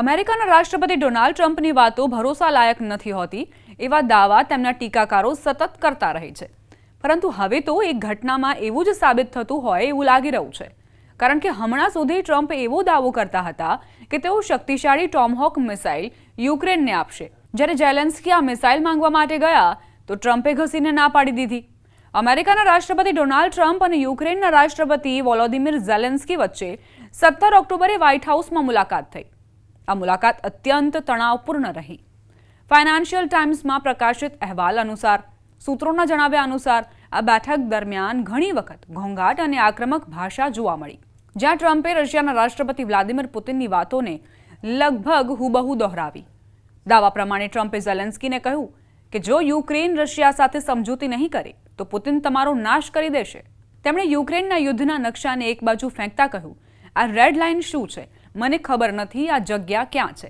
અમેરિકાના રાષ્ટ્રપતિ ડોનાલ્ડ ટ્રમ્પની વાતો ભરોસાલાયક નથી હોતી એવા દાવા તેમના ટીકાકારો સતત કરતા રહે છે. પરંતુ હવે તો એક ઘટનામાં એવું જ સાબિત થતું હોય એવું લાગી રહ્યું છે. કારણ કે હમણાં સુધી ટ્રમ્પ એવો દાવો કરતા હતા કે તેઓ શક્તિશાળી ટોમહોક મિસાઇલ યુક્રેનને આપશે. જ્યારે ઝેલેન્સ્કી આ મિસાઇલ માંગવા માટે ગયા તો ટ્રમ્પે ઘસીને ના પાડી દીધી. અમેરિકાના રાષ્ટ્રપતિ ડોનાલ્ડ ટ્રમ્પ અને યુક્રેનના રાષ્ટ્રપતિ વોલોદિમીર ઝેલેન્સ્કી વચ્ચે 17 ઓક્ટોબરે વ્હાઇટ હાઉસમાં મુલાકાત થઈ. આ મુલાકાત અત્યંત તણાવપૂર્ણ રહી. ફાઇનાન્શિયલ ટાઈમ્સમાં પ્રકાશિત અહેવાલ અનુસાર, સૂત્રોના જણાવ્યા અનુસાર, આ બેઠક દરમિયાન ઘણી વખત ઘોંઘાટ અને આક્રમક ભાષા જોવા મળી, જ્યાં ટ્રમ્પે રશિયાના રાષ્ટ્રપતિ વ્લાદિમીર પુતિનની વાતોને લગભગ હુબહુ દોહરાવી. દાવા પ્રમાણે ટ્રમ્પે ઝેલેન્સ્કીને કહ્યું કે જો યુક્રેન રશિયા સાથે સમજૂતી નહીં કરે તો પુતિન તમારો નાશ કરી દેશે. તેમણે યુક્રેનના યુદ્ધના નકશાને એક બાજુ ફેંકતા કહ્યું, આ રેડ લાઇન શું છે? મને ખબર નથી આ જગ્યા ક્યાં છે.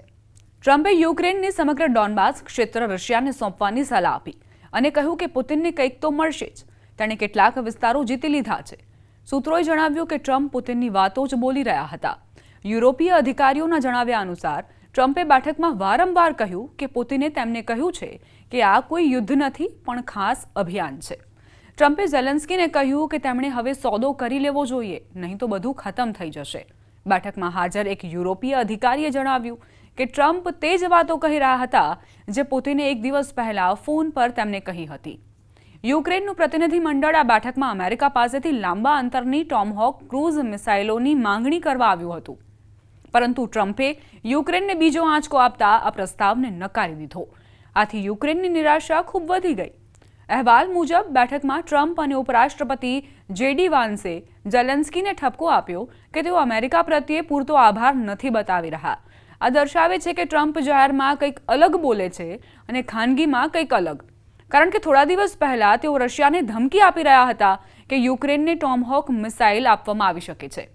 ટ્રમ્પે યુક્રેનની સમગ્ર ડોનબાસ ક્ષેત્ર રશિયાને સોંપવાની સલાહ આપી અને કહ્યું કે પુતિનને કંઈક તો મળશે જ. તેણે કેટલાક વિસ્તારો જીતી લીધા છે. સૂત્રોએ જણાવ્યું કે ટ્રમ્પ પુતિનની વાતો જ બોલી રહ્યા હતા. યુરોપીય અધિકારીઓના જણાવ્યા અનુસાર ટ્રમ્પે બેઠકમાં વારંવાર કહ્યું કે પુતિને તેમને કહ્યું છે કે આ કોઈ યુદ્ધ નથી પણ ખાસ અભિયાન છે. ટ્રમ્પે ઝેલેન્સ્કીને કહ્યું કે તેમણે હવે સોદો કરી લેવો જોઈએ, નહીં તો બધું ખતમ થઈ જશે. બેઠકમાં હાજર એક યુરોપીય અધિકારીએ જણાવ્યું કે ટ્રમ્પ તે જ વાતો કહી રહ્યા હતા જે પુતિને એક દિવસ પહેલા ફોન પર તેમને કહી હતી. યુક્રેનનું પ્રતિનિધિ મંડળ આ બેઠકમાં અમેરિકા પાસેથી લાંબા અંતરની ટોમહોક ક્રૂઝ મિસાઇલોની માંગણી કરવા આવ્યું હતું. પરંતુ ટ્રમ્પે યુક્રેનને બીજો આંચકો આપતા આ પ્રસ્તાવને નકારી દીધો. આથી યુક્રેનની નિરાશા ખૂબ વધી ગઈ. અહેવાલ મુજબ બેઠકમાં ટ્રમ્પ અને ઉપરાષ્ટ્રપતિ જેડી વાન્સે ઝેલેન્સ્કીને ઠપકો આપ્યો કે તેઓ અમેરિકા પ્રત્યે પૂરતો આભાર નથી બતાવી રહ્યા. આ દર્શાવે છે કે ટ્રમ્પ જાહેરમાં કંઈક અલગ બોલે છે અને ખાનગીમાં કંઈક અલગ. કારણ કે થોડા દિવસ પહેલા તેઓ રશિયાને ધમકી આપી રહ્યા હતા કે યુક્રેનને ટોમહોક મિસાઇલ આપવામાં આવી શકે છે.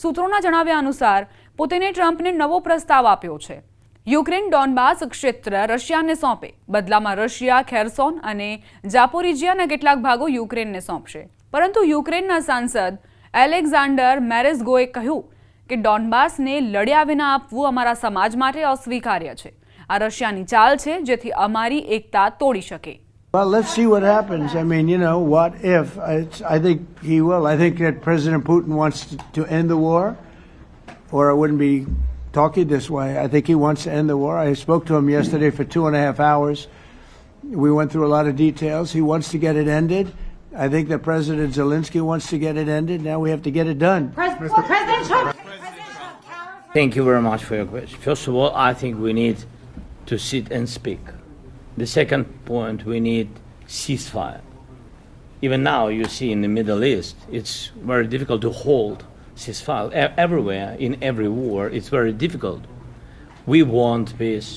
સૂત્રોના જણાવ્યા અનુસાર પુતિને ટ્રમ્પને નવો પ્રસ્તાવ આપ્યો છે. યુક્રેન ડોનબાસ ક્ષેત્ર રશિયાને સોંપે, બદલામાં રશિયા ખેરસોન અને ઝાપોરિજિયાના કેટલાક ભાગો યુક્રેનને સોંપશે. પરંતુ યુક્રેનના સાંસદ એલેક્ઝાન્ડર મેરેઝગોએ કહ્યું કે ડોનબાસને લડ્યા વિના આપવું અમારા સમાજ માટે અસ્વીકાર્ય છે. આ રશિયાની ચાલ છે જેથી અમારી એકતા તોડી શકે. Well, let's see what happens. I mean, what if? I think he will. I think that President Putin wants to end the war, or it wouldn't be talking this way. I think he wants to end the war. I spoke to him yesterday for 2.5 hours. We went through a lot of details. He wants to get it ended. I think that President Zelensky wants to get it ended. Now we have to get it done. President Trump. Thank you very much for your question. First of all, I think we need to sit and speak. The second point, we need ceasefire. Even now, you see in the Middle East, it's very difficult to hold ceasefire. Everywhere, in every war, it's very difficult. We want peace.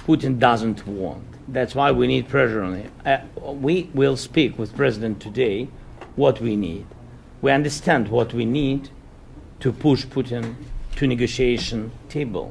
Putin doesn't want. That's why we need pressure on him. We will speak with President today what we need. We understand what we need to push Putin to negotiation table.